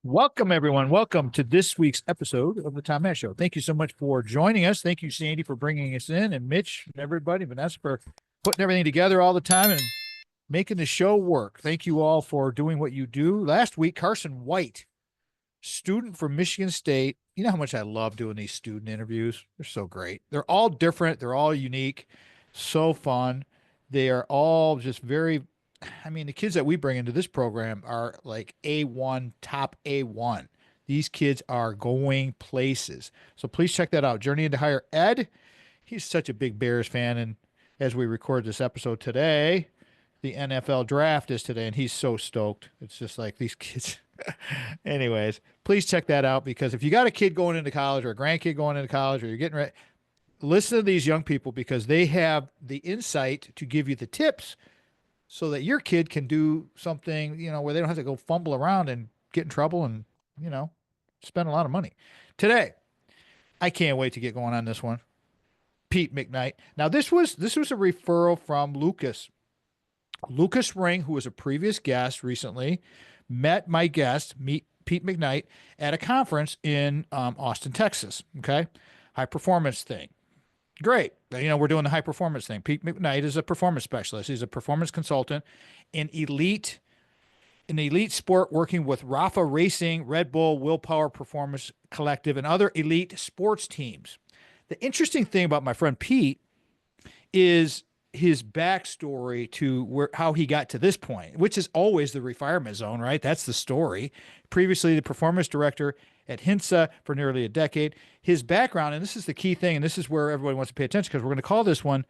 Welcome, everyone. Welcome to this week's episode of the Tom Ash Show. Thank you so much for joining us. Thank you, Sandy, for bringing us in, and Mitch and everybody, Vanessa, for putting everything together all the time and making the show work. Thank you all for doing what you do. Last week, Carson White, student from Michigan State. You know how much I love doing these student interviews? They're so great. They're all different, they're all unique, so fun. They are all just very, I mean, the kids that we bring into this program are like A1, top A1. These kids are going places. So please check that out. Journey into Higher Ed. He's such a big Bears fan. And as we record this episode today, the NFL draft is today, and he's so stoked. It's just like these kids. Anyways, please check that out because if you got a kid going into college or a grandkid going into college or you're getting ready, listen to these young people because they have the insight to give you the tips so that your kid can do something, where they don't have to go fumble around and get in trouble and, you know, spend a lot of money. Today, I can't wait to get going on this one. Pete McKnight. Now, this was a referral from Lucas. Lucas Ring, who was a previous guest recently, met my guest, Pete McKnight, at a conference in Austin, Texas. Okay. High performance thing. Great. We're doing the high performance thing. Pete McKnight is a performance specialist. He's a performance consultant in elite sport, working with Rafa Racing, Red Bull, Willpower Performance Collective, and other elite sports teams. The interesting thing about my friend Pete is his backstory to how he got to this point, which is always the refinement zone, right? That's the story. Previously, the performance director at Hintsa for nearly a decade. His background, and this is the key thing, and this is where everybody wants to pay attention because we're going to call this one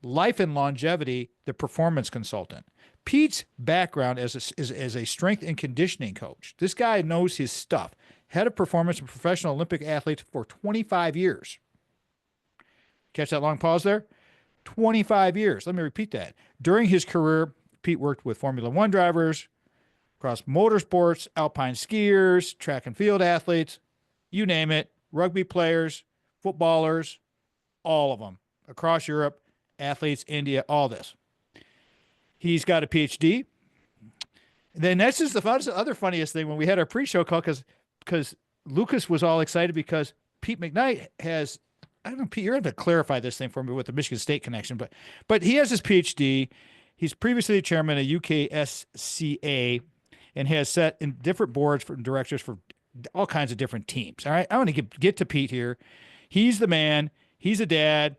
Life and Longevity, the Performance Consultant. Pete's background as a strength and conditioning coach. This guy knows his stuff. Head of performance and professional Olympic athlete for 25 years. Catch that long pause there? 25 years. Let me repeat that. During his career, Pete worked with Formula One drivers, across motorsports, Alpine skiers, track and field athletes, you name it, rugby players, footballers, all of them across Europe, athletes, India, all this. He's got a PhD. And then that's just the other funniest thing when we had our pre-show call because Lucas was all excited because Pete McKnight has, I don't know, Pete, you're going to clarify this thing for me with the Michigan State connection, but he has his PhD. He's previously the chairman of UKSCA and has sat in different boards for directors for all kinds of different teams. All right, I want to get to Pete here. He's the man. He's a dad.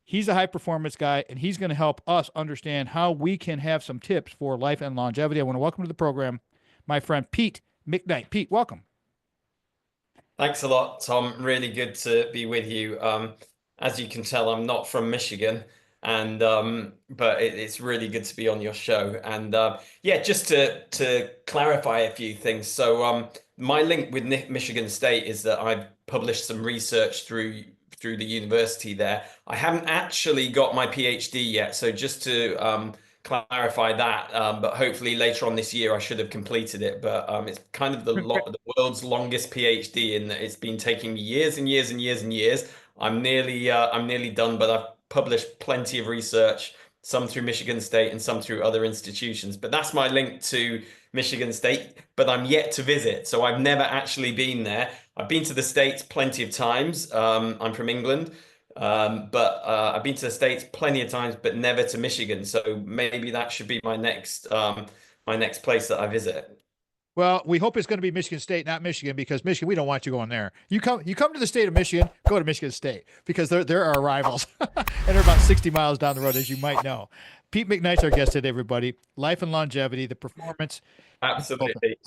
He's a high performance guy, and he's going to help us understand how we can have some tips for life and longevity. I want to welcome to the program my friend Pete McKnight. Pete, welcome. Thanks a lot, Tom. Really good to be with you. As you can tell, I'm not from Michigan, and but it's really good to be on your show. And yeah, just to clarify a few things. So my link with Michigan State is that I've published some research through the university there. I haven't actually got my PhD yet, so just to clarify that. But hopefully later on this year I should have completed it. But it's kind of the world's longest PhD in that it's been taking me years and years and years and years. I'm nearly done, but I've published plenty of research, some through Michigan State and some through other institutions. But that's my link to Michigan State, but I'm yet to visit. So I've never actually been there. I've been to the States plenty of times. I'm from England. But I've been to the States plenty of times, but never to Michigan. So maybe that should be my next place that I visit. Well, we hope it's going to be Michigan State, not Michigan, because Michigan, we don't want you going there. You come to the state of Michigan, go to Michigan State because they're our rivals, and they're about 60 miles down the road, as you might know. Pete McKnight's our guest today, everybody. Life and longevity, the performance. Absolutely.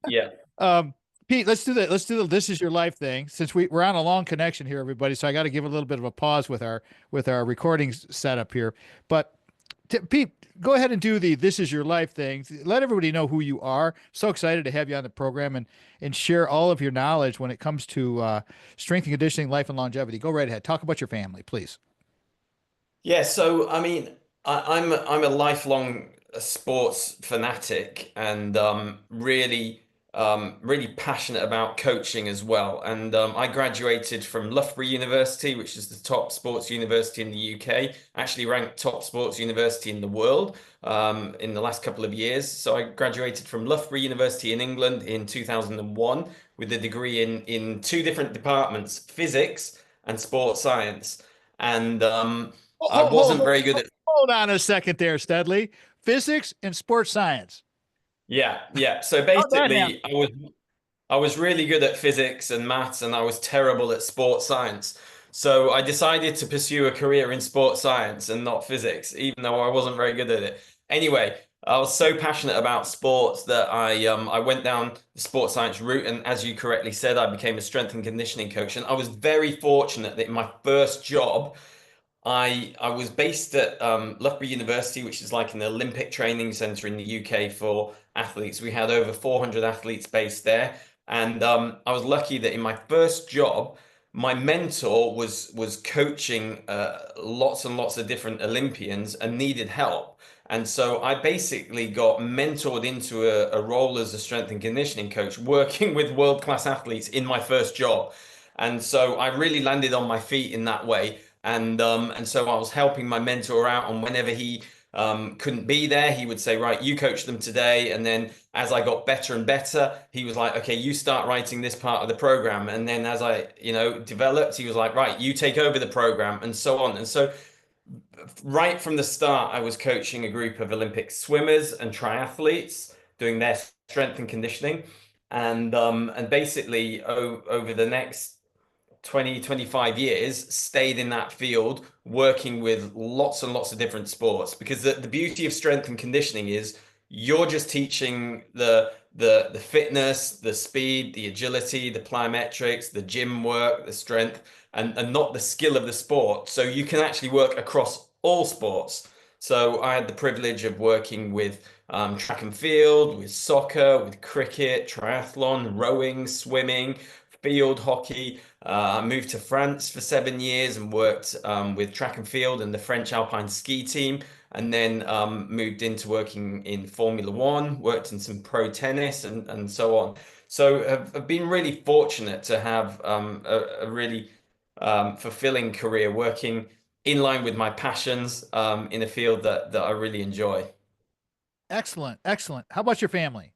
Yeah. Um, Pete, let's do that. Let's do the "This Is Your Life" thing since we're on a long connection here, everybody. So I got to give a little bit of a pause with our recording setup here. But Pete, go ahead and do the "This Is Your Life" thing. Let everybody know who you are. So excited to have you on the program and share all of your knowledge when it comes to strength and conditioning, life and longevity. Go right ahead. Talk about your family, please. Yeah. So I mean, I'm a lifelong sports fanatic, and really really passionate about coaching as well. And I graduated from Loughborough University, which is the top sports university in the UK, actually ranked top sports university in the world in the last couple of years. So I graduated from Loughborough University in England in 2001 with a degree in two different departments, physics and sports science. And I Hold, hold, wasn't very good at. hold on a second there, Studley. Physics and sports science. Yeah, yeah. So How'd that happen? basically, I was really good at physics and maths, and I was terrible at sports science. So I decided to pursue a career in sports science and not physics, even though I wasn't very good at it. Anyway, I was so passionate about sports that I went down the sports science route, and as you correctly said, I became a strength and conditioning coach. And I was very fortunate that in my first job, I was based at Loughborough University, which is like an Olympic training center in the UK for athletes. We had over 400 athletes based there, and I was lucky that in my first job, my mentor was coaching lots and lots of different Olympians and needed help. And so I basically got mentored into a role as a strength and conditioning coach, working with world-class athletes in my first job. And so I really landed on my feet in that way. And so I was helping my mentor out, and whenever he couldn't be there, he would say, right, you coach them today. And then as I got better and better, he was like, okay, you start writing this part of the program. And then as I, developed, he was like, right, you take over the program, and so on. And so right from the start, I was coaching a group of Olympic swimmers and triathletes doing their strength and conditioning. And basically over the next 20, 25 years, stayed in that field, working with lots and lots of different sports. Because the beauty of strength and conditioning is you're just teaching the fitness, the speed, the agility, the plyometrics, the gym work, the strength, and not the skill of the sport. So you can actually work across all sports. So I had the privilege of working with track and field, with soccer, with cricket, triathlon, rowing, swimming, field hockey. I moved to France for 7 years and worked with track and field and the French Alpine ski team, and then moved into working in Formula One, worked in some pro tennis and so on. So I've been really fortunate to have a really fulfilling career working in line with my passions in a field that I really enjoy. Excellent, excellent. How about your family?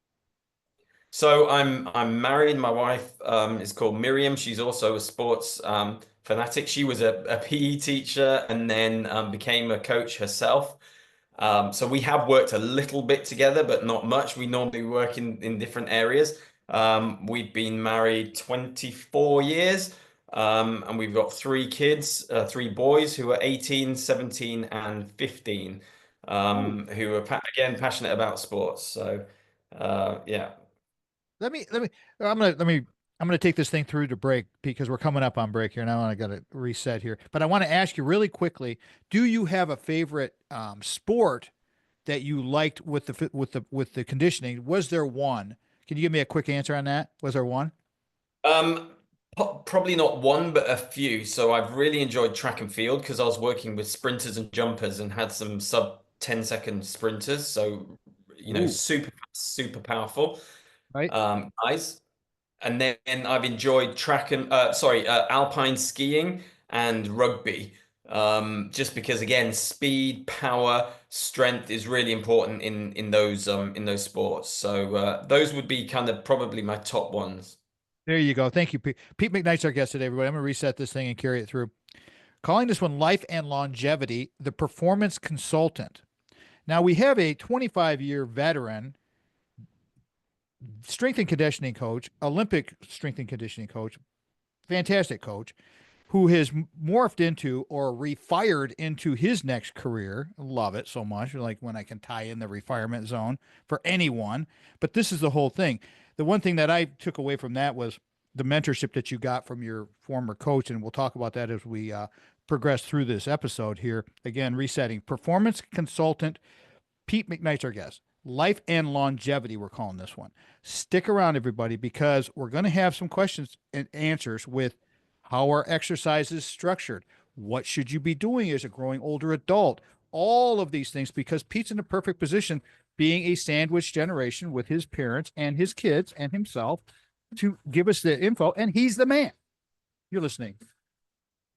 So I'm married. My wife is called Miriam. She's also a sports fanatic. She was a PE teacher and then became a coach herself. So we have worked a little bit together, but not much. We normally work in different areas. We've been married 24 years, and we've got three kids, three boys who are 18, 17, and 15, Ooh. who are again passionate about sports. So yeah. Let me I'm gonna take this thing through to break because we're coming up on break here. Now I got to reset here. But I want to ask you really quickly, do you have a favorite sport that you liked with the conditioning? Was there one? Can you give me a quick answer on that? Was there one? Um, Probably not one, but a few. So I've really enjoyed track and field because I was working with sprinters and jumpers and had some sub 10-second sprinters. So, Ooh, super, super powerful right. guys. And then I've enjoyed Alpine skiing and rugby. Just because again, speed, power, strength is really important in those sports. So those would be kind of probably my top ones. There you go. Thank you, Pete. Pete McKnight's our guest today, everybody. I'm gonna reset this thing and carry it through. Calling this one Life and Longevity, the Performance Consultant. Now we have a 25-year veteran strength and conditioning coach, Olympic strength and conditioning coach, fantastic coach, who has morphed into or refired into his next career. Love it so much. Like when I can tie in the retirement zone for anyone. But this is the whole thing. The one thing that I took away from that was the mentorship that you got from your former coach. And we'll talk about that as we progress through this episode here. Again, resetting performance consultant Pete McKnight's our guest. Life and longevity, we're calling this one. Stick around, everybody, because we're going to have some questions and answers with how are exercises structured? What should you be doing as a growing older adult? All of these things, because Pete's in the perfect position being a sandwich generation with his parents and his kids and himself to give us the info. And he's the man. You're listening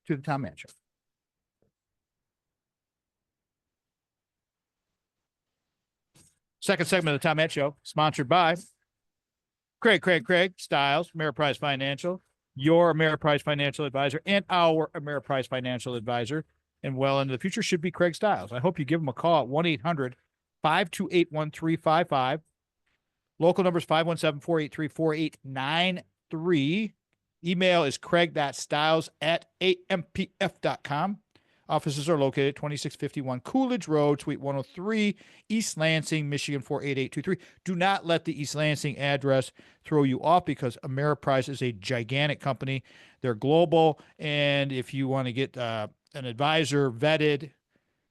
to the Tom Mann Show. Second segment of the Tom Mann Show, sponsored by Craig Stiles, Ameriprise Financial, your Ameriprise Financial Advisor, and our Ameriprise Financial Advisor. And well into the future should be Craig Stiles. I hope you give him a call at 1-800-528-1355. Local number is 517-483-4893. Email is craig.stiles@ampf.com. Offices are located at 2651 Coolidge Road, Suite 103, East Lansing, Michigan 48823. Do not let the East Lansing address throw you off because Ameriprise is a gigantic company. They're global, and if you want to get an advisor vetted,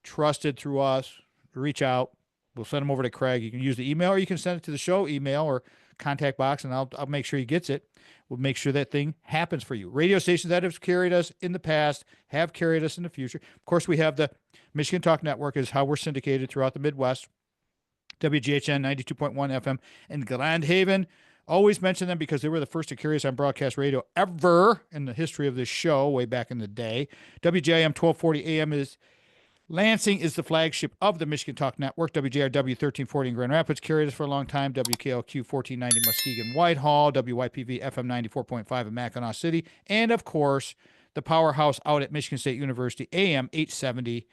trusted through us, reach out. We'll send them over to Craig. You can use the email or you can send it to the show email or contact box, and I'll make sure he gets it. We'll make sure that thing happens for you. Radio stations that have carried us in the past have carried us in the future. Of course, we have the Michigan Talk Network is how we're syndicated throughout the Midwest. WGHN 92.1 FM in Grand Haven. Always mention them because they were the first to carry us on broadcast radio ever in the history of this show way back in the day. WJIM 1240 AM is Lansing is the flagship of the Michigan Talk Network. WJRW 1340 in Grand Rapids carried us for a long time. WKLQ 1490 Muskegon Whitehall. WYPV FM 94.5 in Mackinac City. And, of course, the powerhouse out at Michigan State University, AM 870,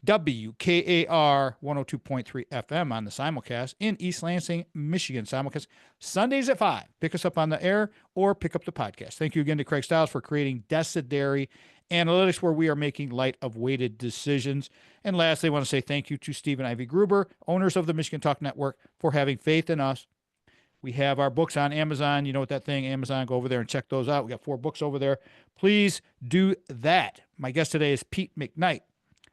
WKAR 102.3 FM on the simulcast in East Lansing, Michigan. Simulcast Sundays at 5. Pick us up on the air or pick up the podcast. Thank you again to Craig Stiles for creating Decidary Analytics, where we are making light of weighted decisions. And lastly, I want to say thank you to Steve and Ivy Gruber, owners of the Michigan Talk Network, for having faith in us. We have our books on Amazon. You know what that thing, Amazon, go over there and check those out. We got 4 books over there. Please do that. My guest today is Pete McKnight,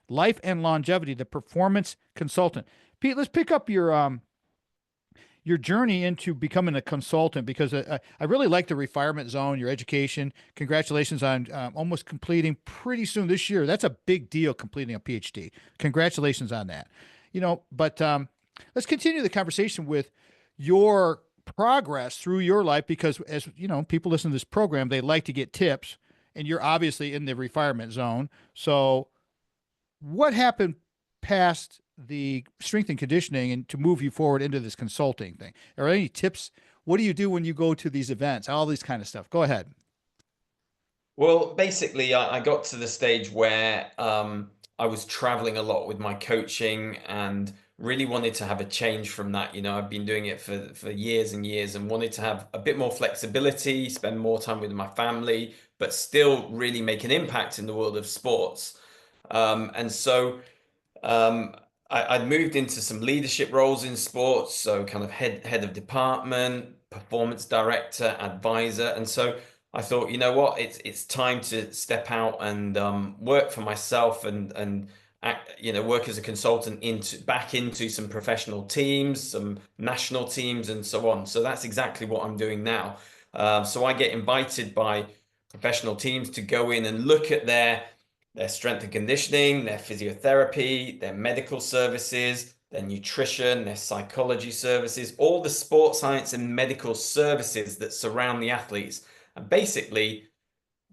Life and Longevity, the performance consultant. Pete, let's pick up your journey into becoming a consultant, because I really like the retirement zone, your education. Congratulations on almost completing pretty soon this year. That's a big deal, completing a PhD. Congratulations on that. But let's continue the conversation with your progress through your life, because as you know, people listen to this program, they like to get tips, and you're obviously in the retirement zone. So what happened past the strength and conditioning and to move you forward into this consulting thing? Are there any tips? What do you do when you go to these events? All these kind of stuff. Go ahead. Well, basically, I got to the stage where I was traveling a lot with my coaching and really wanted to have a change from that. I've been doing it for years and years and wanted to have a bit more flexibility, spend more time with my family, but still really make an impact in the world of sports. And so I'd moved into some leadership roles in sports, so kind of head of department, performance director, advisor. And so I thought, you know what, it's time to step out and work for myself and work as a consultant back into some professional teams, some national teams, and so on. So that's exactly what I'm doing now. So I get invited by professional teams to go in and look at their strength and conditioning, their physiotherapy, their medical services, their nutrition, their psychology services, all the sports science and medical services that surround the athletes, and basically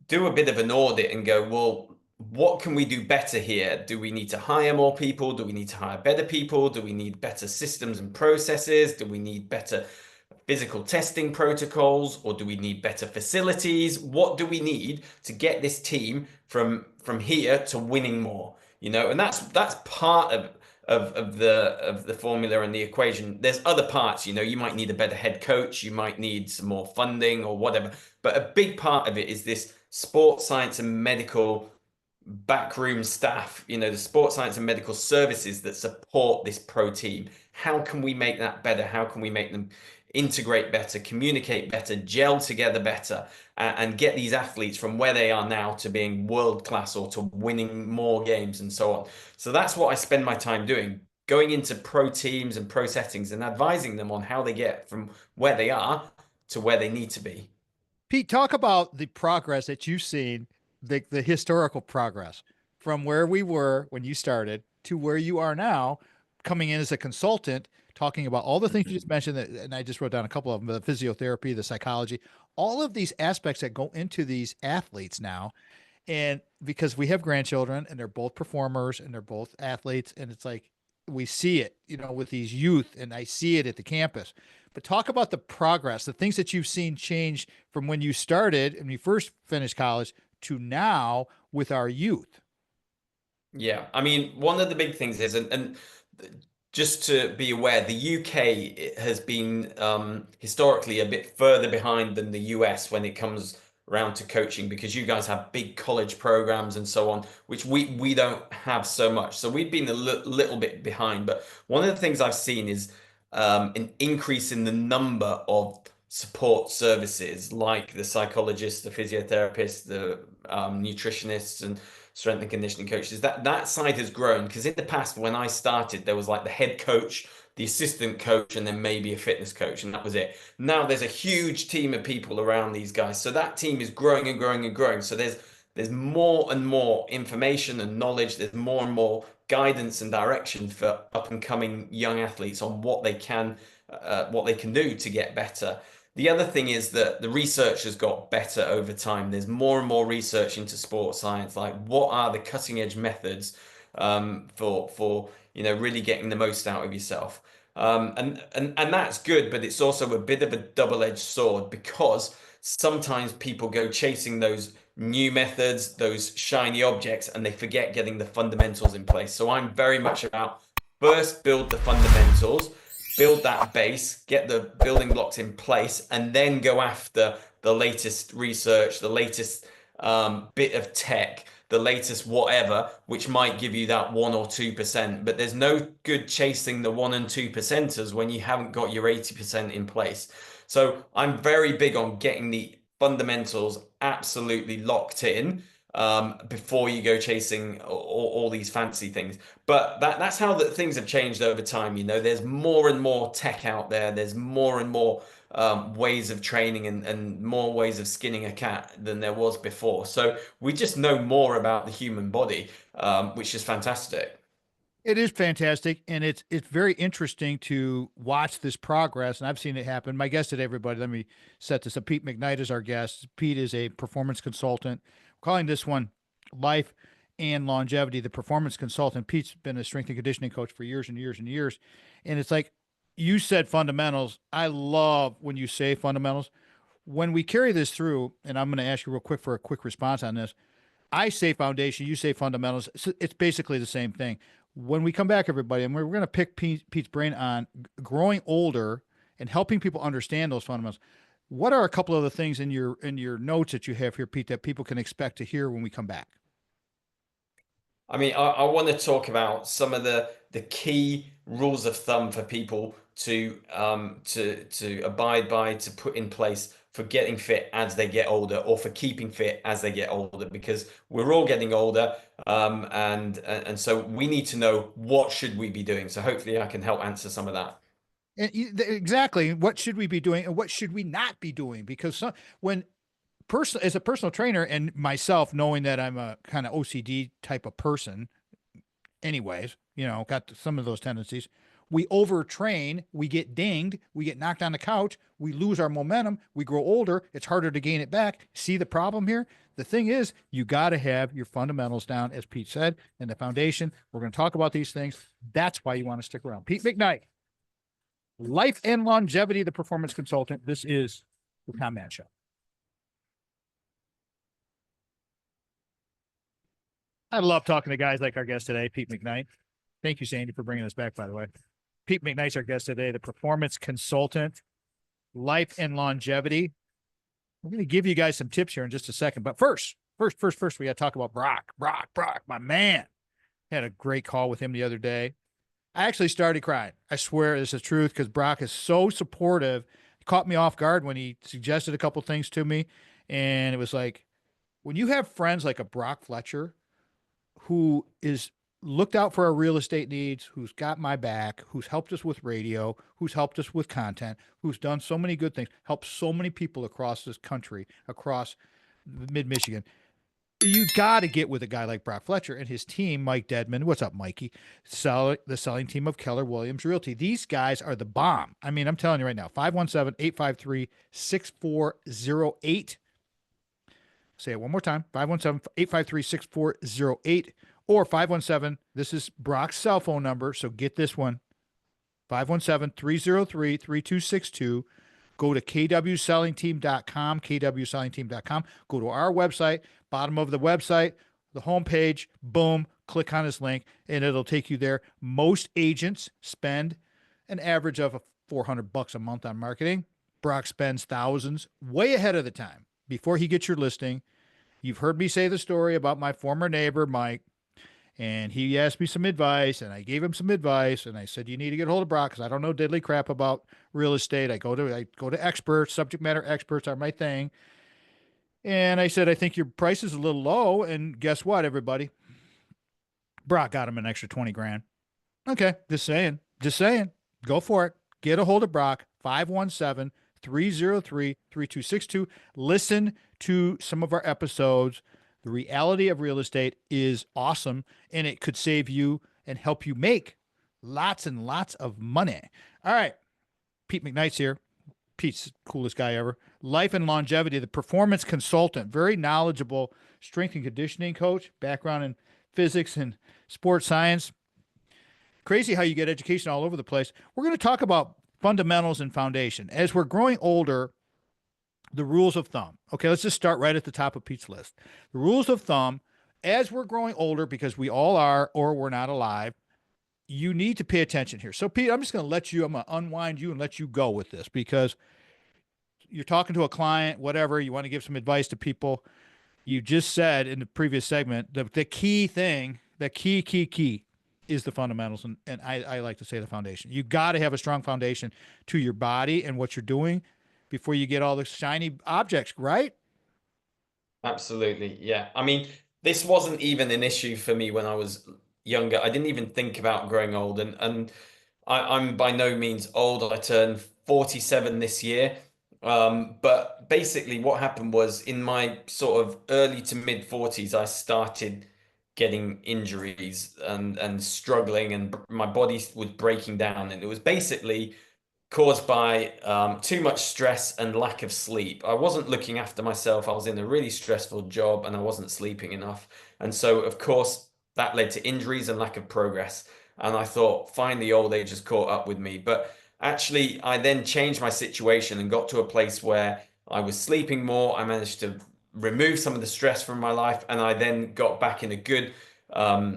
do a bit of an audit and go, well, what can we do better here? Do we need to hire more people? Do we need to hire better people? Do we need better systems and processes? Do we need better physical testing protocols, or do we need better facilities? What do we need to get this team from here to winning more? And that's part of the formula and the equation. There's other parts. You might need a better head coach, you might need some more funding or whatever, but a big part of it is this sports science and medical backroom staff, the sports science and medical services that support this pro team. How can we make that better? How can we make them integrate better, communicate better, gel together better, and get these athletes from where they are now to being world class or to winning more games and so on? So that's what I spend my time doing, going into pro teams and pro settings and advising them on how they get from where they are to where they need to be. Pete, talk about the progress that you've seen, the historical progress from where we were when you started to where you are now, coming in as a consultant talking about all the things you just mentioned, and I just wrote down a couple of them, the physiotherapy, the psychology, all of these aspects that go into these athletes now. And because we have grandchildren and they're both performers and they're both athletes, and it's like we see it, with these youth, and I see it at the campus. But talk about the progress, the things that you've seen change from when you started and you first finished college to now with our youth. Yeah, I mean, one of the big things is, and just to be aware, the UK has been historically a bit further behind than the US when it comes around to coaching, because you guys have big college programs and so on, which we don't have so much. So we've been a little bit behind. But one of the things I've seen is an increase in the number of support services, like the psychologists, the physiotherapists, the nutritionists, and strength and conditioning coaches. That side has grown, because in the past, when I started, there was like the head coach, the assistant coach, and then maybe a fitness coach, and that was it. Now there's a huge team of people around these guys, so that team is growing and growing and growing. So there's more and more information and knowledge. There's more and more guidance and direction for up and coming young athletes on what they can do to get better. The other thing is that the research has got better over time. There's more and more research into sports science, like what are the cutting edge methods for really getting the most out of yourself. And that's good, but it's also a bit of a double-edged sword, because sometimes people go chasing those new methods, those shiny objects, and they forget getting the fundamentals in place. So I'm very much about first build the fundamentals, build that base, get the building blocks in place, and then go after the latest research, the latest bit of tech, the latest whatever, which might give you that 1 or 2%. But there's no good chasing the 1 and 2%ers when you haven't got your 80% in place. So I'm very big on getting the fundamentals absolutely locked in before you go chasing all these fancy things. But that's how things have changed over time. There's more and more tech out there. There's more and more ways of training and more ways of skinning a cat than there was before. So we just know more about the human body, which is fantastic. It is fantastic, and it's very interesting to watch this progress, and I've seen it happen. My guest today, everybody, let me set this up. Pete McKnight is our guest. Pete is a performance consultant. We're calling this one Life and Longevity, the performance consultant. Pete's been a strength and conditioning coach for years and years and years, and it's like you said, fundamentals. I love when you say fundamentals. When we carry this through, and I'm going to ask you real quick for a quick response on this. I say foundation, you say fundamentals. It's basically the same thing. When we come back, everybody, and we're going to pick Pete's brain on growing older and helping people understand those fundamentals. What are a couple of the things in your notes that you have here, Pete, that people can expect to hear when we come back? I mean, I want to talk about some of the key rules of thumb for people to abide by, to put in place for getting fit as they get older, or for keeping fit as they get older, because we're all getting older, and so we need to know what should we be doing. So hopefully I can help answer some of that. Exactly. What should we be doing and what should we not be doing? Because as a personal trainer, and myself, knowing that I'm a kind of OCD type of person, anyways, got some of those tendencies. We overtrain, we get dinged, we get knocked on the couch, we lose our momentum, we grow older, it's harder to gain it back. See the problem here? The thing is, you got to have your fundamentals down, as Pete said, and the foundation. We're going to talk about these things. That's why you want to stick around. Pete McKnight, Life and Longevity, the performance consultant. This is the Tom Mann Show. I love talking to guys like our guest today, Pete McKnight. Thank you, Sandy, for bringing us back, by the way. Pete McKnight's our guest today, the performance consultant, Life and Longevity. We're going to give you guys some tips here in just a second. But first, we got to talk about Brock, my man. Had a great call with him the other day. I actually started crying. I swear this is the truth, because Brock is so supportive. He caught me off guard when he suggested a couple things to me. And it was like, when you have friends like a Brock Fletcher, who is looked out for our real estate needs, who's got my back, who's helped us with radio, who's helped us with content, who's done so many good things, helped so many people across this country, across mid-Michigan. You got to get with a guy like Brock Fletcher and his team, Mike Dedman. What's up, Mikey? The selling team of Keller Williams Realty. These guys are the bomb. I mean, I'm telling you right now, 517-853-6408. Say it one more time, 517-853-6408 or 517. This is Brock's cell phone number, so get this one, 517-303-3262. Go to kwsellingteam.com, kwsellingteam.com. Go to our website, bottom of the website, the homepage, boom, click on this link, and it'll take you there. Most agents spend an average of $400 a month on marketing. Brock spends thousands, way ahead of the time, before he gets your listing. You've heard me say the story about my former neighbor, Mike, and he asked me some advice, and I gave him some advice, and I said, you need to get a hold of Brock because I don't know diddly crap about real estate. I go to experts, subject matter experts are my thing. And I said, I think your price is a little low. And guess what, everybody? Brock got him an extra 20 grand. Okay, just saying. Go for it. Get a hold of Brock, 517-303-3262. Listen to some of our episodes. The reality of real estate is awesome, and it could save you and help you make lots and lots of money. All right. Pete McKnight's here. Pete's the coolest guy ever. Life and longevity, the performance consultant, very knowledgeable strength and conditioning coach, background in physics and sports science. Crazy how you get education all over the place. We're going to talk about fundamentals and foundation. As we're growing older, the rules of thumb. Okay, let's just start right at the top of Pete's list. The rules of thumb, as we're growing older, because we all are or we're not alive, you need to pay attention here. So, Pete, I'm going to unwind you and let you go with this because you're talking to a client, whatever, you want to give some advice to people. You just said in the previous segment, the key thing, the key is the fundamentals. And I like to say the foundation. You got to have a strong foundation to your body and what you're doing before you get all the shiny objects, right? Absolutely. Yeah. I mean, this wasn't even an issue for me when I was younger. I didn't even think about growing old, and I'm by no means old. I turned 47 this year. But basically what happened was in my sort of early to mid 40s, I started getting injuries and struggling, and my body was breaking down, and it was basically caused by too much stress and lack of sleep. I wasn't looking after myself. I was in a really stressful job and I wasn't sleeping enough. And so, of course, that led to injuries and lack of progress. And I thought, finally, old age has caught up with me. But actually, I then changed my situation and got to a place where I was sleeping more. I managed to remove some of the stress from my life. And I then got back in a good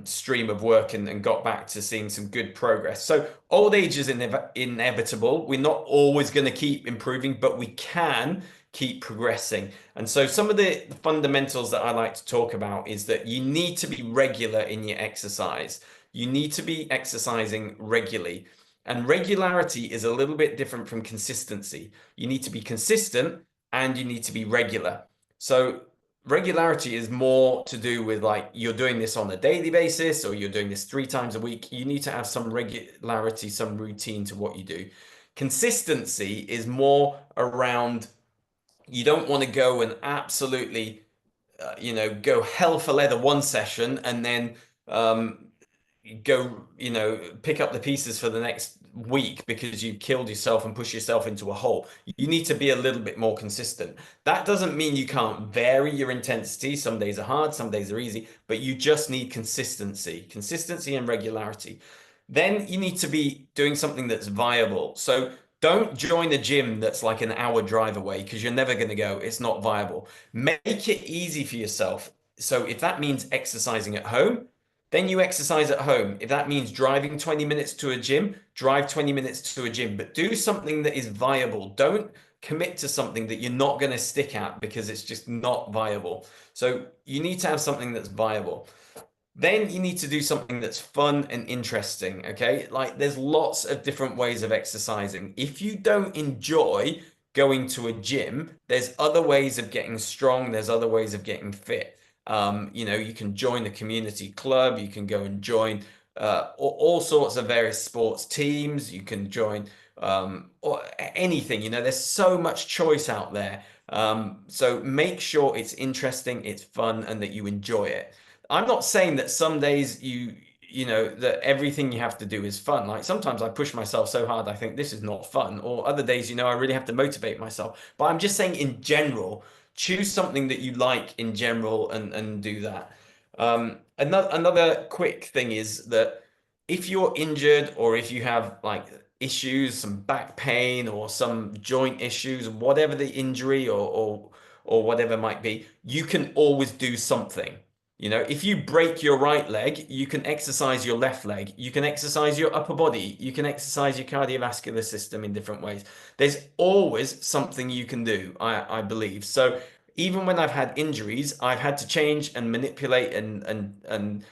stream of work and got back to seeing some good progress. So old age is inevitable. We're not always going to keep improving, but we can keep progressing. And so some of the fundamentals that I like to talk about is that you need to be regular in your exercise. You need to be exercising regularly. And regularity is a little bit different from consistency. You need to be consistent and you need to be regular. So regularity is more to do with like you're doing this on a daily basis or you're doing this 3 times a week. You need to have some regularity, some routine to what you do. Consistency is more around you don't want to go and absolutely, go hell for leather one session and then go, pick up the pieces for the next week because you killed yourself and pushed yourself into a hole. You need to be a little bit more consistent. That doesn't mean you can't vary your intensity. Some days are hard, some days are easy, but you just need consistency and regularity. Then you need to be doing something that's viable. So don't join a gym that's like an hour drive away because you're never going to go. It's not viable. Make it easy for yourself. So if that means exercising at home, then you exercise at home. If that means driving 20 minutes to a gym, drive 20 minutes to a gym, but do something that is viable. Don't commit to something that you're not going to stick at because it's just not viable. So you need to have something that's viable. Then you need to do something that's fun and interesting, okay? Like there's lots of different ways of exercising. If you don't enjoy going to a gym, there's other ways of getting strong. There's other ways of getting fit. You can join a community club. You can go and join all sorts of various sports teams. You can join or anything. There's so much choice out there. So make sure it's interesting, it's fun, and that you enjoy it. I'm not saying that some days you know that everything you have to do is fun. Like sometimes I push myself so hard I think this is not fun, or other days, I really have to motivate myself. But I'm just saying in general, choose something that you like in general and do that. Another quick thing is that if you're injured or if you have like issues, some back pain or some joint issues, whatever the injury or whatever might be, you can always do something. If you break your right leg, you can exercise your left leg. You can exercise your upper body. You can exercise your cardiovascular system in different ways. There's always something you can do, I believe. So even when I've had injuries, I've had to change and manipulate and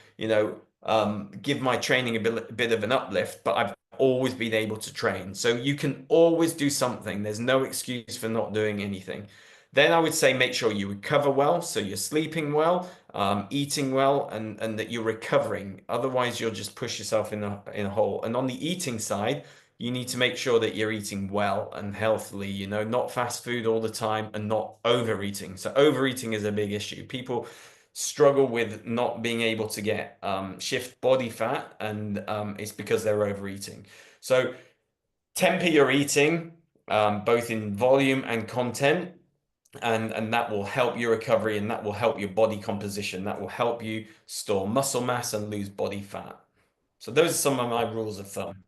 give my training a bit of an uplift, but I've always been able to train. So you can always do something. There's no excuse for not doing anything. Then I would say make sure you recover well, so you're sleeping well, eating well, and that you're recovering. Otherwise, you'll just push yourself in a hole. And on the eating side, you need to make sure that you're eating well and healthily, not fast food all the time and not overeating. So overeating is a big issue. People struggle with not being able to get shift body fat, and it's because they're overeating. So temper your eating, both in volume and content, and that will help your recovery, and that will help your body composition. That will help you store muscle mass and lose body fat. So those are some of my rules of thumb.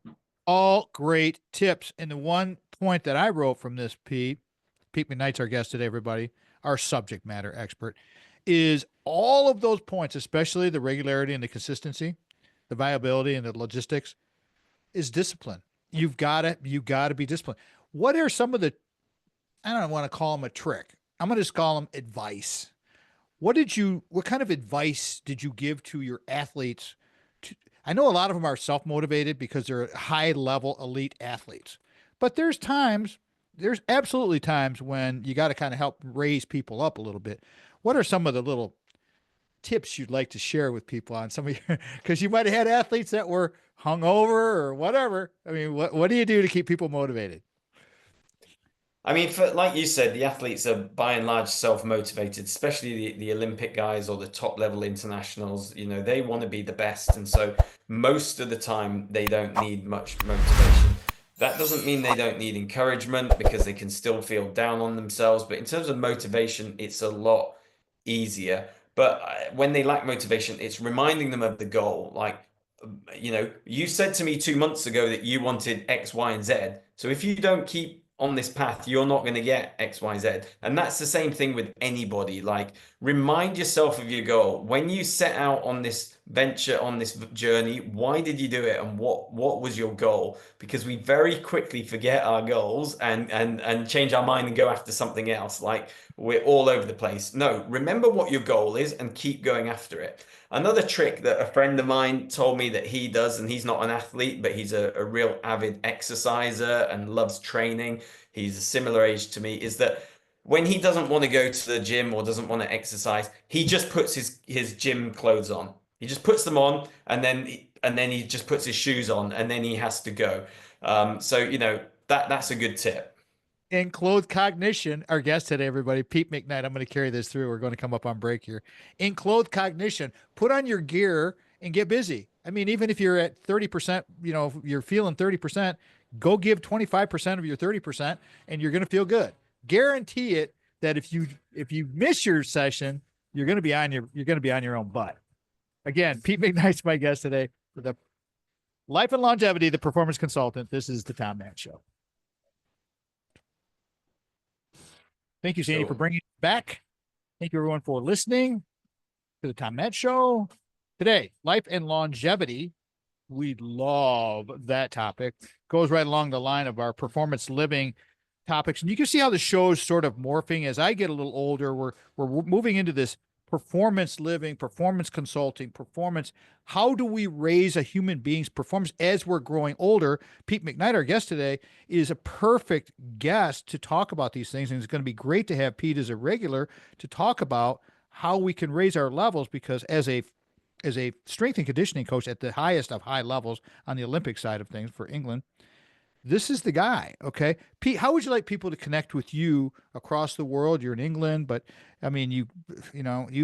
All great tips. And the one point that I wrote from this, Pete McKnight's our guest today, everybody, our subject matter expert, is all of those points, especially the regularity and the consistency, the viability and the logistics, is discipline. You gotta be disciplined. What are some of the, I don't want to call them a trick. I'm gonna just call them advice. What kind of advice did you give to your athletes? I know a lot of them are self-motivated because they're high level elite athletes, but there's absolutely times when you got to kind of help raise people up a little bit. What are some of the little tips you'd like to share with people on some of your, because you might have had athletes that were hungover or whatever. I mean, what do you do to keep people motivated? I mean, like you said, the athletes are by and large self-motivated, especially the Olympic guys or the top level internationals. They want to be the best. And so most of the time, they don't need much motivation. That doesn't mean they don't need encouragement, because they can still feel down on themselves. But in terms of motivation, it's a lot easier. But when they lack motivation, it's reminding them of the goal. Like, you said to me 2 months ago that you wanted X, Y, and Z. So if you don't keep on this path, you're not going to get X, Y, Z. And that's the same thing with anybody. Like, remind yourself of your goal. When you set out on this venture, on this journey, why did you do it, and what was your goal? Because we very quickly forget our goals and change our mind and go after something else. Like, we're all over the place. No, remember what your goal is and keep going after it. Another trick that a friend of mine told me that he does, and he's not an athlete, but he's a real avid exerciser and loves training. He's a similar age to me, is that when he doesn't want to go to the gym or doesn't want to exercise, he just puts his gym clothes on. He just puts them on, and then he just puts his shoes on, and then he has to go. So that's a good tip. Enclothed cognition, our guest today, everybody, Pete McKnight. I'm going to carry this through. We're going to come up on break here. Enclothed cognition, put on your gear and get busy. I mean, even if you're at 30%, if you're feeling 30%, go give 25% of your 30% and you're going to feel good. Guarantee it that if you miss your session, you're going to be on your own butt. Again, Pete McKnight's my guest today for the Life and Longevity, the performance consultant. This is the Tom Matt Show. Thank you, Sandy, for bringing it back. Thank you, everyone, for listening to the Tom Matt Show. Today, life and longevity. We love that topic. Goes right along the line of our performance living topics. And you can see how the show is sort of morphing. As I get a little older, we're moving into this performance living, performance consulting, performance. How do we raise a human being's performance as we're growing older? Pete McKnight, our guest today, is a perfect guest to talk about these things. And it's going to be great to have Pete as a regular to talk about how we can raise our levels, because as a strength and conditioning coach at the highest of high levels on the Olympic side of things for England, this is the guy. Okay. Pete, how would you like people to connect with you across the world? You're in England, but I mean, you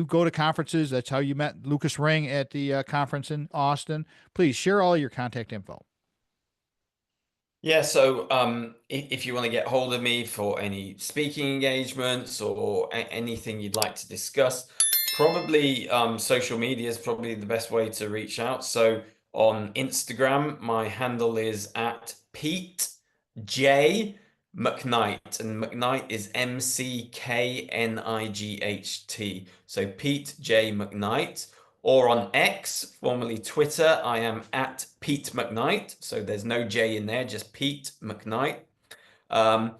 go to conferences. That's how you met Lucas Ring at the conference in Austin. Please share all your contact info. Yeah, so if you want to get hold of me for any speaking engagements or anything you'd like to discuss, probably social media is probably the best way to reach out. So on Instagram, my handle is at Pete J McKnight, and McKnight is McKnight. So Pete J McKnight. Or on X, formerly Twitter, I am at Pete McKnight. So there's no J in there, just Pete McKnight. Um,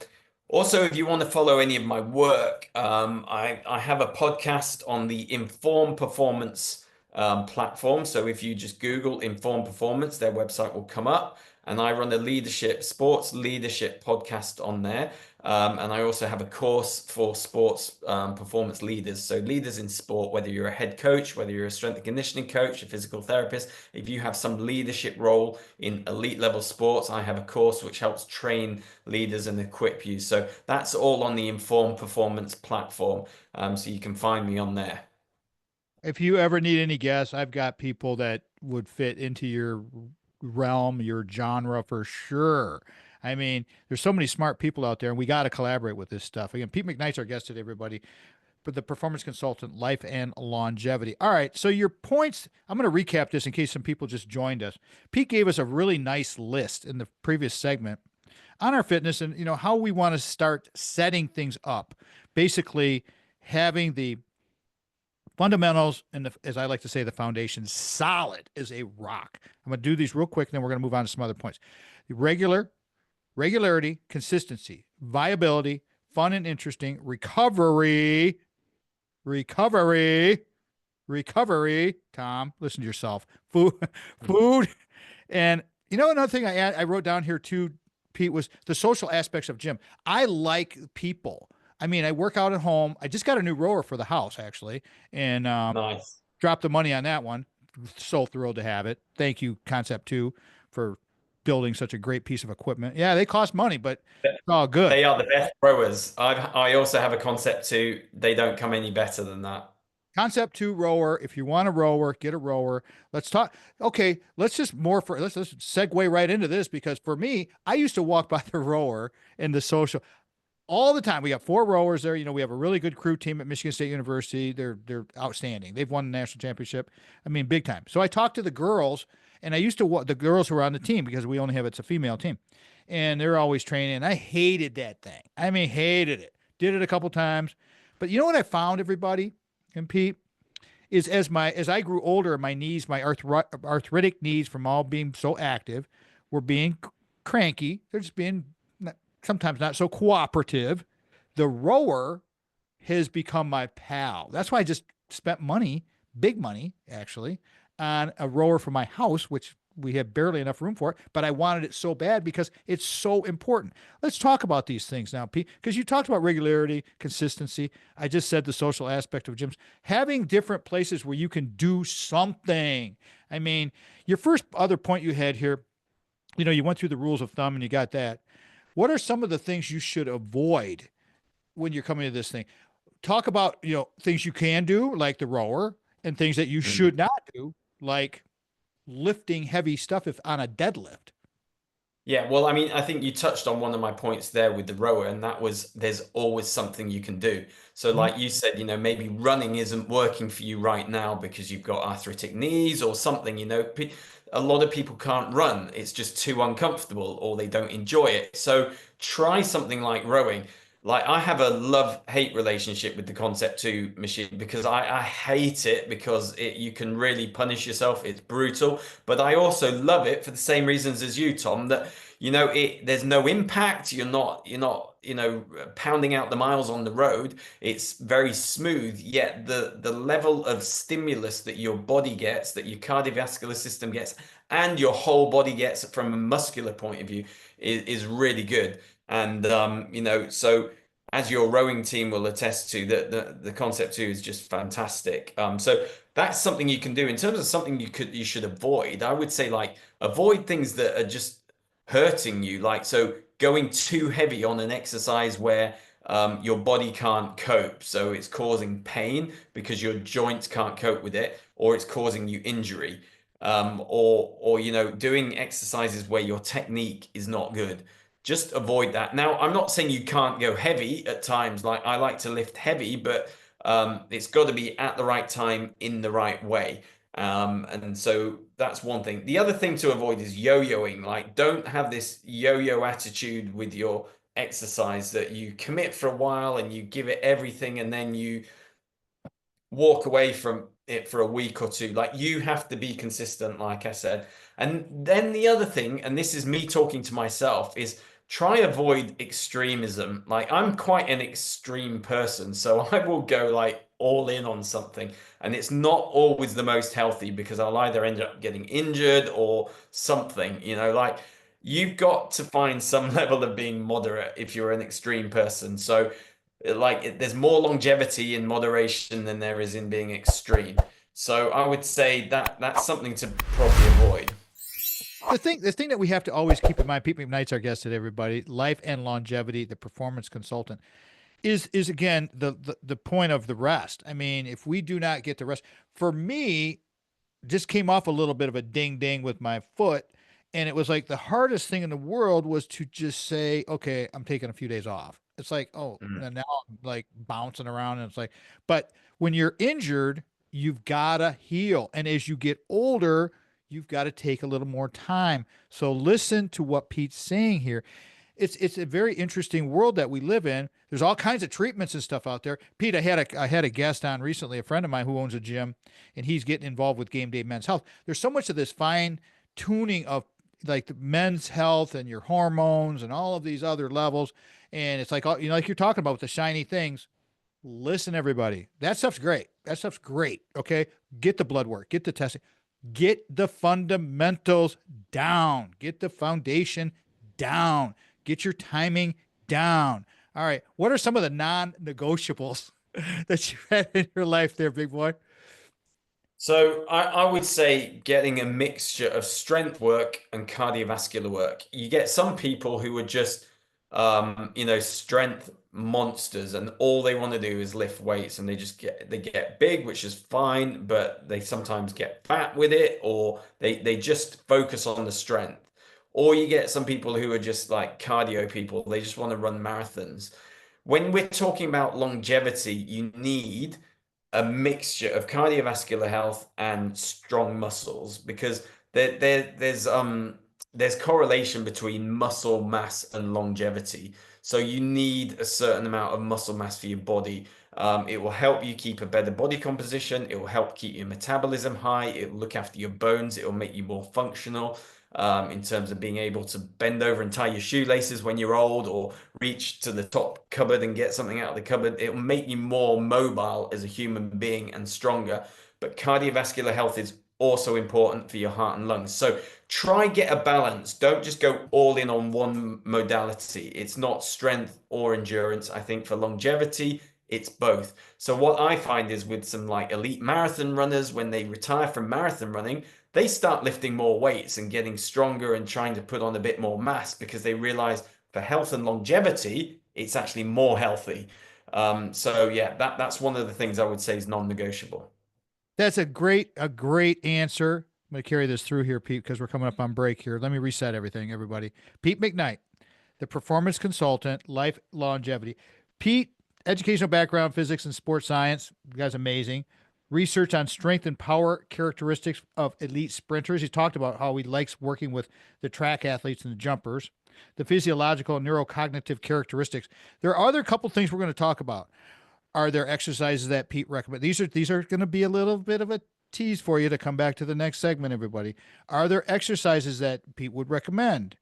Also, if you want to follow any of my work, I have a podcast on the Inform Performance platform. So if you just Google Inform Performance, their website will come up. And I run a sports leadership podcast on there. And I also have a course for sports performance leaders. So leaders in sport, whether you're a head coach, whether you're a strength and conditioning coach, a physical therapist, if you have some leadership role in elite level sports, I have a course which helps train leaders and equip you. So that's all on the Inform Performance platform. So you can find me on there. If you ever need any guests, I've got people that would fit into your realm, your genre for sure. I mean, there's so many smart people out there, and we got to collaborate with this stuff. Again, Pete McKnight's our guest today, everybody, but the performance consultant, life and longevity. All right, so your points, I'm going to recap this in case some people just joined us. Pete gave us a really nice list in the previous segment on our fitness and how we want to start setting things up. Basically, having the fundamentals and as I like to say, the foundation solid as a rock. I'm going to do these real quick, and then we're going to move on to some other points. Regularity, consistency, viability, fun and interesting, recovery. Tom, listen to yourself. Food, and another thing I wrote down here too, Pete, was the social aspects of gym. I like people. I mean, I work out at home. I just got a new rower for the house, actually, and Nice. dropped the money on that one. So thrilled to have it. Thank you, Concept 2, for building such a great piece of equipment. Yeah, they cost money, but it's all good. They are the best rowers. I also have a concept too. They don't come any better than that. Concept 2 rower. If you want a rower, get a rower. Let's talk. Okay, let's segue right into this, because for me, I used to walk by the rower in the social all the time. We got 4 rowers there. We have a really good crew team at Michigan State University. They're outstanding. They've won the national championship. I mean, big time. So I talked to the girls, and I used to the girls who are on the team, because it's a female team, and they're always training. And I hated that thing. I mean, hated it. Did it a couple times, but you know what I found, everybody and Pete, is as I grew older, my knees, my arthritic knees from all being so active, were being cranky. They're just being sometimes not so cooperative. The rower has become my pal. That's why I just spent money, big money actually, on a rower for my house, which we have barely enough room for, but I wanted it so bad because it's so important. Let's talk about these things now, Pete, because you talked about regularity, consistency. I just said the social aspect of gyms, having different places where you can do something. I mean, your first other point you had here, you went through the rules of thumb and you got that. What are some of the things you should avoid when you're coming to this thing? Talk about, things you can do, like the rower, and things that you should not do, like lifting heavy stuff if on a deadlift. Yeah, well, I mean, I think you touched on one of my points there with the rower, and that was there's always something you can do. So, Mhm. like you said, maybe running isn't working for you right now because you've got arthritic knees or something. A lot of people can't run. It's just too uncomfortable or they don't enjoy it. So, try something like rowing. Like I have a love-hate relationship with the Concept 2 machine because I hate it because you can really punish yourself. It's brutal, but I also love it for the same reasons as you, Tom, that there's no impact. You're not pounding out the miles on the road. It's very smooth, yet the level of stimulus that your body gets, that your cardiovascular system gets, and your whole body gets from a muscular point of view is really good. And so as your rowing team will attest to, that the Concept 2 is just fantastic. So that's something you can do. In terms of something you should avoid, I would say like avoid things that are just hurting you. Like, so going too heavy on an exercise where your body can't cope, so it's causing pain because your joints can't cope with it, or it's causing you injury. Or doing exercises where your technique is not good. Just avoid that. Now, I'm not saying you can't go heavy at times. Like, I like to lift heavy, but it's got to be at the right time in the right way. And so that's one thing. The other thing to avoid is yo-yoing. Like, don't have this yo-yo attitude with your exercise that you commit for a while and you give it everything and then you walk away from it for a week or two. Like, you have to be consistent, like I said. And then the other thing, and this is me talking to myself, is try avoid extremism. Like, I'm quite an extreme person, so I will go like all in on something, and it's not always the most healthy because I'll either end up getting injured or something, like you've got to find some level of being moderate if you're an extreme person. So there's more longevity in moderation than there is in being extreme. So I would say that that's something to probably avoid. The thing that we have to always keep in mind, Pete McKnight's our guest today, everybody, life and longevity, the performance consultant, is again the point of the rest. I mean, if we do not get the rest, for me, just came off a little bit of a ding ding with my foot. And it was like the hardest thing in the world was to just say, okay, I'm taking a few days off. It's like, oh, and now I'm like bouncing around. And it's like, but when you're injured, you've got to heal. And as you get older, you've got to take a little more time. So listen to what Pete's saying here. It's a very interesting world that we live in. There's all kinds of treatments and stuff out there. Pete, I had a guest on recently, a friend of mine who owns a gym, and he's getting involved with Game Day Men's Health. There's so much of this fine tuning of like the men's health and your hormones and all of these other levels. And it's like, like you're talking about with the shiny things. Listen, everybody, that stuff's great. That stuff's great. Okay. Get the blood work, get the testing, get the fundamentals down, get the foundation down, get your timing down. All right. What are some of the non-negotiables that you've had in your life there, big boy? So I would say getting a mixture of strength work and cardiovascular work. You get some people who are just, strength monsters, and all they want to do is lift weights, and they get big, which is fine, but they sometimes get fat with it, or they just focus on the strength. Or you get some people who are just like cardio people. They just want to run marathons. When we're talking about longevity, you need a mixture of cardiovascular health and strong muscles because there's correlation between muscle mass and longevity. So you need a certain amount of muscle mass for your body. It will help you keep a better body composition. It will help keep your metabolism high. It will look after your bones. It will make you more functional in terms of being able to bend over and tie your shoelaces when you're old, or reach to the top cupboard and get something out of the cupboard. It will make you more mobile as a human being and stronger. But cardiovascular health is also important for your heart and lungs. So try get a balance. Don't just go all in on one modality. It's not strength or endurance. I think for longevity, it's both. So what I find is with some like elite marathon runners, when they retire from marathon running, they start lifting more weights and getting stronger and trying to put on a bit more mass because they realize for health and longevity, it's actually more healthy. So yeah, that's one of the things I would say is non-negotiable. That's a great answer. I'm going to carry this through here, Pete, because we're coming up on break here. Let me reset everything, everybody. Pete McKnight, the performance consultant, life longevity. Pete, educational background, physics and sports science. You guys amazing. Research on strength and power characteristics of elite sprinters. He talked about how he likes working with the track athletes and the jumpers. The physiological and neurocognitive characteristics. There are other couple things we're going to talk about. Are there exercises that Pete recommends? These are going to be a little bit of a tease for you to come back to the next segment, everybody. Are there exercises that Pete would recommend?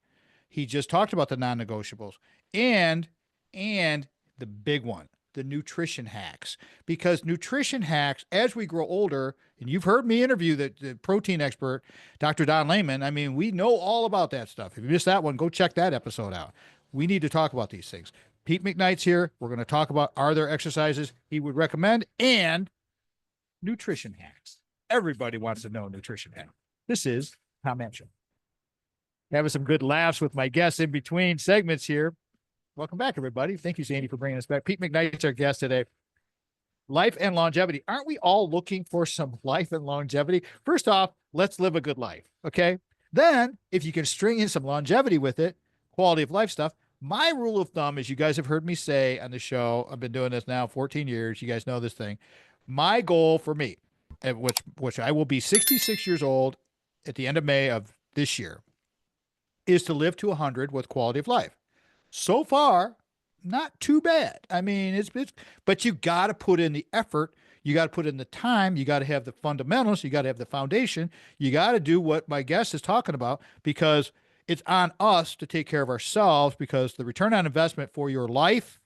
He just talked about the non-negotiables and the big one, the nutrition hacks. Because nutrition hacks, as we grow older, and you've heard me interview the protein expert, Dr. Don Lehman. I mean, we know all about that stuff. If you missed that one, go check that episode out. We need to talk about these things. Pete McKnight's here. We're going to talk about are there exercises he would recommend and nutrition hacks. Everybody wants to know nutrition hacks. This is Tom Show. having some good laughs with my guests in between segments here. Welcome back, everybody. Thank you, Sandy, for bringing us back. Pete McKnight's our guest today. Life and longevity. Aren't we all looking for some life and longevity? First off, let's live a good life. Okay. Then, if you can string in some longevity with it, quality of life stuff. My rule of thumb, as you guys have heard me say on the show, I've been doing this now 14 years. You guys know this thing. My goal for me, which I will be 66 years old at the end of May of this year, is to live to 100 with quality of life. So far, not too bad. I mean, it's but you got to put in the effort. You got to put in the time. You got to have the fundamentals. You got to have the foundation. You got to do what my guest is talking about, because it's on us to take care of ourselves, because the return on investment for your life,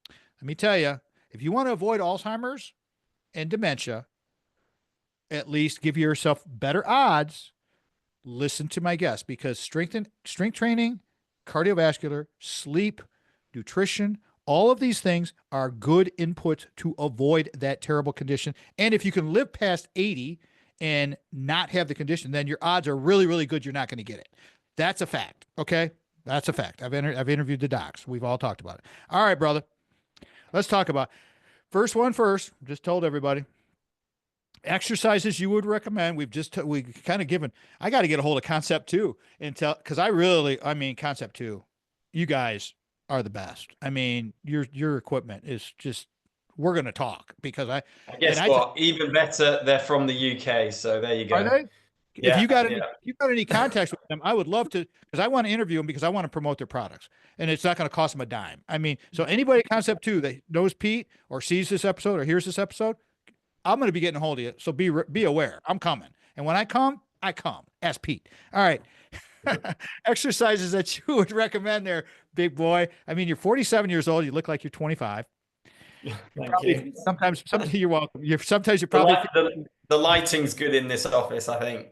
let me tell you, if you want to avoid Alzheimer's and dementia, at least give yourself better odds. Listen to my guest, because strength training, cardiovascular, sleep, nutrition, all of these things are good inputs to avoid that terrible condition. And if you can live past 80 and not have the condition, then your odds are really, really good you're not going to get it. That's a fact. Okay. That's a fact. I've interviewed the docs. We've all talked about it. All right, brother. Let's talk about first one first. Just told everybody. Exercises you would recommend. We kind of given. I got to get a hold of Concept 2 and tell, because I mean, Concept 2, you guys are the best. I mean, your equipment is just. We're going to talk, because I guess what, even better, they're from the UK, so there you go. Are they? If you got any contacts with them, I would love to, because I want to interview them, because I want to promote their products, and it's not going to cost them a dime. I mean, so anybody at Concept 2 that knows Pete or sees this episode or hears this episode, I'm going to be getting a hold of you. So be aware. I'm coming. And when I come. Ask Pete. All right. Exercises that you would recommend there, big boy. I mean, you're 47 years old. You look like you're 25. Thank you. Sometimes you're welcome. Sometimes you probably the lighting's good in this office, I think.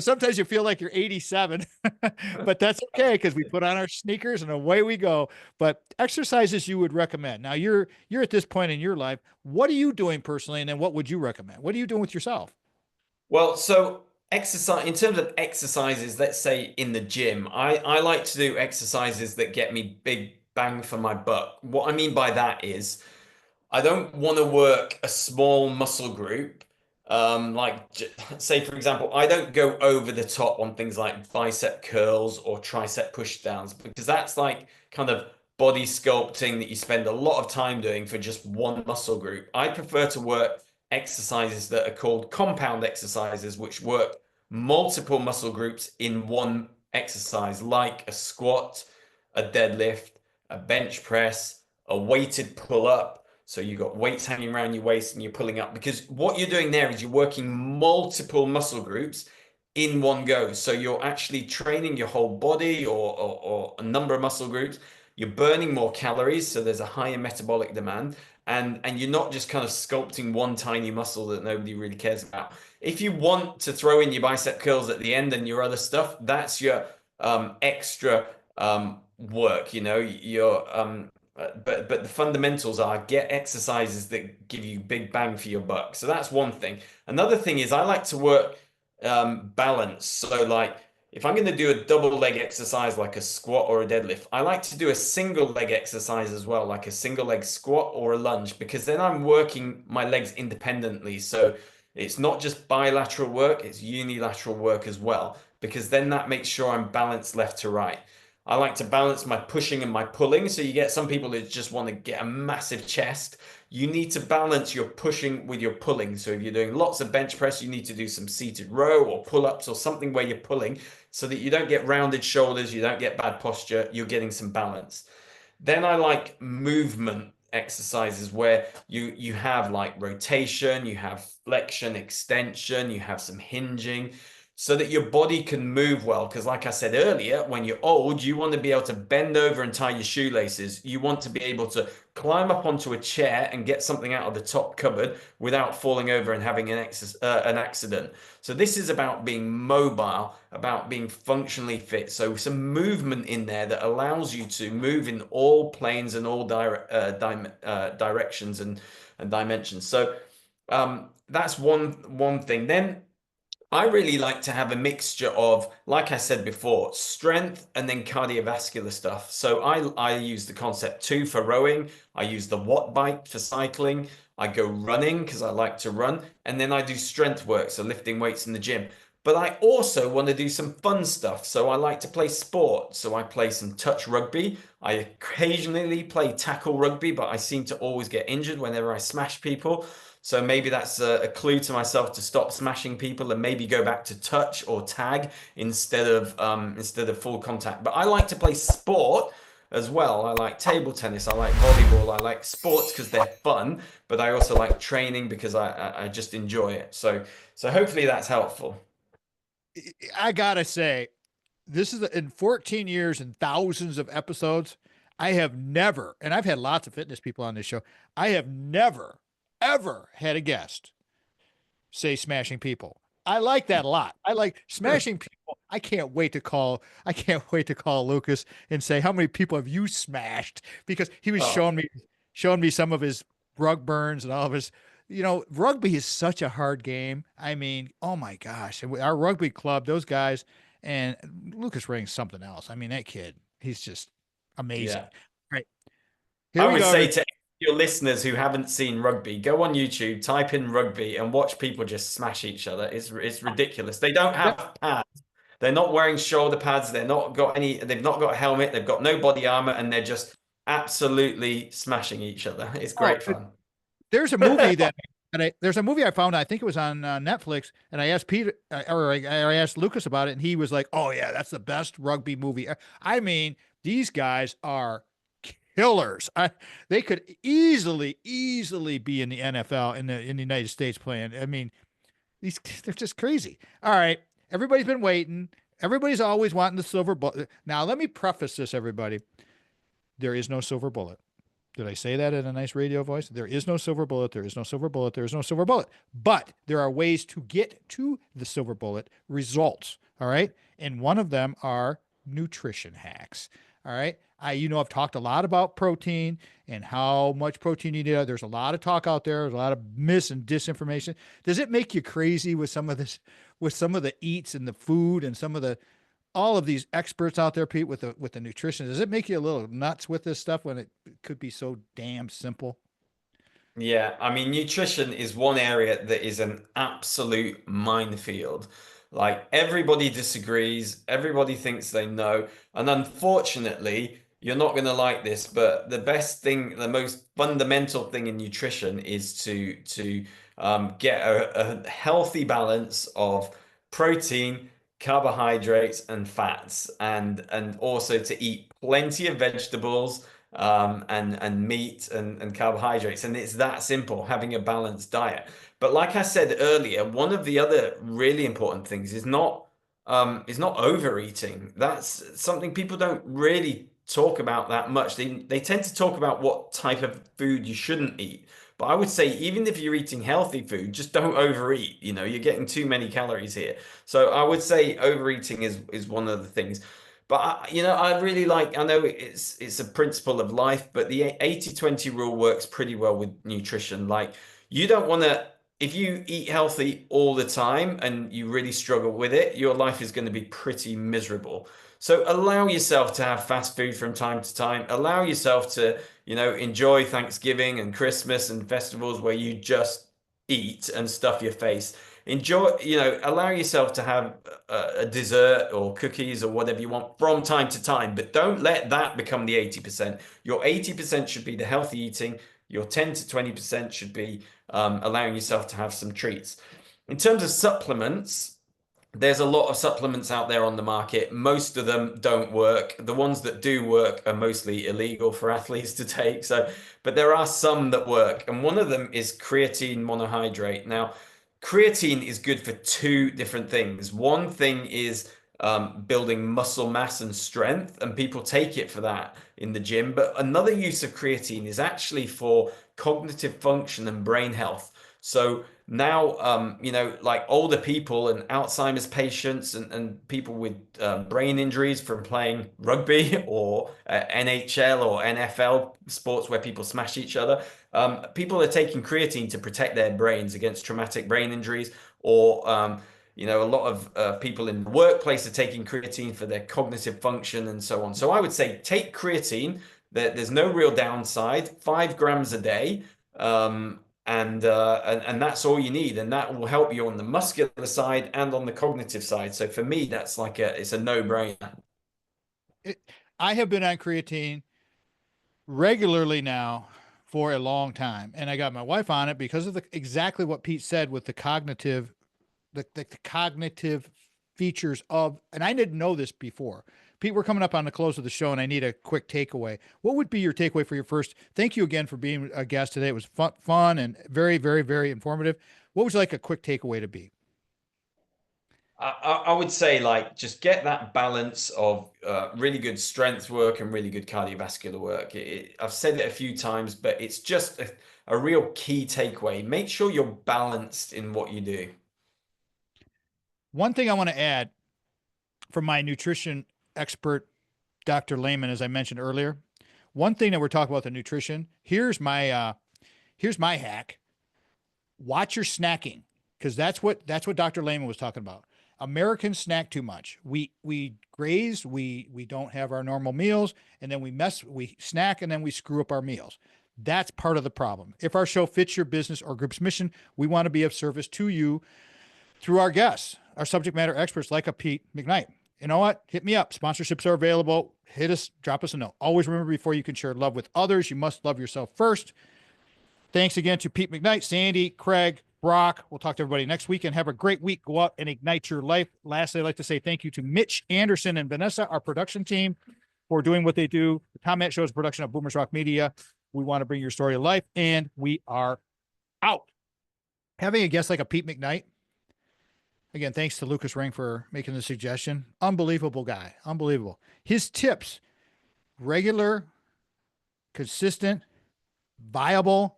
Sometimes you feel like you're 87, but that's okay, because we put on our sneakers and away we go. But exercises you would recommend. Now you're at this point in your life. What are you doing personally, and then what would you recommend? What are you doing with yourself? Well, so exercise, in terms of exercises, let's say in the gym, I like to do exercises that get me big bang for my buck. What I mean by that is, I don't want to work a small muscle group. Say, for example, I don't go over the top on things like bicep curls or tricep push downs, because that's like kind of body sculpting that you spend a lot of time doing for just one muscle group. I prefer to work exercises that are called compound exercises, which work multiple muscle groups in one exercise, like a squat, a deadlift, a bench press, a weighted pull up. So you've got weights hanging around your waist and you're pulling up, because what you're doing there is you're working multiple muscle groups in one go. So you're actually training your whole body, or a number of muscle groups. You're burning more calories, so there's a higher metabolic demand. And you're not just kind of sculpting one tiny muscle that nobody really cares about. If you want to throw in your bicep curls at the end and your other stuff, that's your extra work, but the fundamentals are get exercises that give you big bang for your buck. So that's one thing. Another thing is I like to work balance. So like, if I'm going to do a double leg exercise like a squat or a deadlift, I like to do a single leg exercise as well, like a single leg squat or a lunge, because then I'm working my legs independently. So it's not just bilateral work, it's unilateral work as well, because then that makes sure I'm balanced left to right. I like to balance my pushing and my pulling. So you get some people that just want to get a massive chest. You need to balance your pushing with your pulling. So if you're doing lots of bench press, you need to do some seated row or pull-ups or something where you're pulling, so that you don't get rounded shoulders, you don't get bad posture, you're getting some balance. Then I like movement exercises where you have like rotation, you have flexion, extension, you have some hinging, so that your body can move well. Because like I said earlier, when you're old, you want to be able to bend over and tie your shoelaces. You want to be able to climb up onto a chair and get something out of the top cupboard without falling over and having an accident. So this is about being mobile, about being functionally fit. So some movement in there that allows you to move in all planes and all directions and dimensions. So that's one thing. Then I really like to have a mixture of, like I said before, strength and then cardiovascular stuff. So I use the Concept 2 for rowing. I use the Watt bike for cycling. I go running because I like to run. And then I do strength work, so lifting weights in the gym. But I also want to do some fun stuff. So I like to play sport. So I play some touch rugby. I occasionally play tackle rugby, but I seem to always get injured whenever I smash people. So maybe that's a clue to myself to stop smashing people and maybe go back to touch or tag instead of full contact. But I like to play sport as well. I like table tennis, I like volleyball, I like sports because they're fun, but I also like training because I just enjoy it. So hopefully that's helpful. I gotta say, this is in 14 years and thousands of episodes. I have never, and I've had lots of fitness people on this show. I have never, ever had a guest say smashing people. I like that a lot. I like smashing people. I can't wait to call Lucas and say, how many people have you smashed? Because he was Oh, showing me some of his rug burns and all of his, rugby is such a hard game. I mean, oh my gosh. And our rugby club, those guys, and Lucas Ring's something else. I mean, that kid, he's just amazing. yeah. Right. I Here we would go, say everybody. to your listeners who haven't seen rugby, go on YouTube, type in rugby, and watch people just smash each other. It's ridiculous. They don't have pads. They're not wearing shoulder pads. They're not got any. They've not got a helmet. They've got no body armor, and they're just absolutely smashing each other. It's Oh, great fun. there's a movie there's a movie I found. I think it was on Netflix, and I asked Pete I asked Lucas about it, and he was like, "Oh yeah, that's the best rugby movie." I mean, these guys are killers. They could easily be in the NFL in the United States playing. I mean, they're just crazy. All right, everybody's been waiting. Everybody's always wanting the silver bullet. Now, let me preface this, everybody. There is no silver bullet. Did I say that in a nice radio voice? There is no silver bullet. There is no silver bullet. There is no silver bullet. But there are ways to get to the silver bullet results. All right. And one of them are nutrition hacks. All right. I've talked a lot about protein and how much protein you need. There's a lot of talk out there. There's a lot of mis and disinformation. Does it make you crazy with some of this, with some of the eats and the food and some of the all of these experts out there, Pete, with the nutrition? Does it make you a little nuts with this stuff when it could be so damn simple? Yeah, I mean, nutrition is one area that is an absolute minefield. Like everybody disagrees, everybody thinks they know, and unfortunately, you're not going to like this, but the best thing, the most fundamental thing in nutrition is to get a healthy balance of protein, carbohydrates, and fats, and also to eat plenty of vegetables and meat and carbohydrates. And it's that simple, having a balanced diet. But like I said earlier, one of the other really important things is not overeating. That's something people don't really talk about that much. They tend to talk about what type of food you shouldn't eat. But I would say even if you're eating healthy food, just don't overeat. You know, you're getting too many calories here. So I would say overeating is one of the things. But I really like, I know it's a principle of life, but the 80/20 rule works pretty well with nutrition. Like you don't want to, if you eat healthy all the time and you really struggle with it, your life is going to be pretty miserable. So allow yourself to have fast food from time to time. Allow yourself to, enjoy Thanksgiving and Christmas and festivals where you just eat and stuff your face. Enjoy, allow yourself to have a dessert or cookies or whatever you want from time to time, but don't let that become the 80%. Your 80% should be the healthy eating. Your 10 to 20% should be allowing yourself to have some treats. In terms of supplements, there's a lot of supplements out there on the market. Most of them don't work. The ones that do work are mostly illegal for athletes to take. But there are some that work. And one of them is creatine monohydrate. Now, creatine is good for two different things. One thing is building muscle mass and strength, and people take it for that in the gym. But another use of creatine is actually for cognitive function and brain health. So now, like older people and Alzheimer's patients and people with brain injuries from playing rugby or NHL or NFL sports where people smash each other, people are taking creatine to protect their brains against traumatic brain injuries or You know, a lot of people in the workplace are taking creatine for their cognitive function and so on. So I would say take creatine. There's no real downside. 5 grams a day, and that's all you need, and that will help you on the muscular side and on the cognitive side. So for me, that's like it's a no-brainer. I have been on creatine regularly now for a long time, and I got my wife on it because of exactly what Pete said with the cognitive, the cognitive features of, and I didn't know this before. Pete, we're coming up on the close of the show, and I need a quick takeaway. What would be your takeaway for your first? Thank you again for being a guest today. It was fun and very, very, very informative. What would you like a quick takeaway to be? I would say like just get that balance of really good strength work and really good cardiovascular work. I've said it a few times, but it's just a real key takeaway. Make sure you're balanced in what you do. One thing I want to add from my nutrition expert, Dr. Lehman, as I mentioned earlier, one thing that we're talking about the nutrition, here's my hack. Watch your snacking, because that's what Dr. Lehman was talking about. Americans snack too much. We graze, we don't have our normal meals, and then we snack, and then we screw up our meals. That's part of the problem. If our show fits your business or group's mission, we want to be of service to you through our guests, our subject matter experts like a Pete McKnight. You know what? Hit me up. Sponsorships are available. Hit us, drop us a note. Always remember, before you can share love with others, you must love yourself first. Thanks again to Pete McKnight, Sandy, Craig, Brock. We'll talk to everybody next week, and have a great week. Go out and ignite your life. Lastly, I'd like to say thank you to Mitch Anderson and Vanessa, our production team, for doing what they do. The Tom Matt Show is a production of Boomers Rock Media. We want to bring your story to life, and we are out. Having a guest like a Pete McKnight, again, thanks to Lucas Ring for making the suggestion. Unbelievable guy. Unbelievable. His tips, regular, consistent, viable,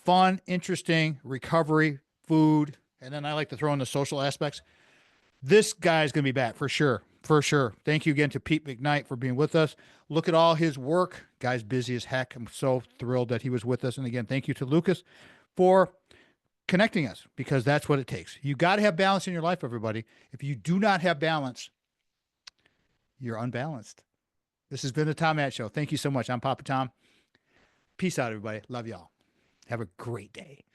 fun, interesting, recovery, food, and then I like to throw in the social aspects. This guy's going to be back for sure. For sure. Thank you again to Pete McKnight for being with us. Look at all his work. Guy's busy as heck. I'm so thrilled that he was with us. And again, thank you to Lucas for connecting us, because that's what it takes. You got to have balance in your life, everybody. If you do not have balance, you're unbalanced. This has been the Tom Matt Show. Thank you so much. I'm Papa Tom. Peace out, everybody. Love y'all. Have a great day.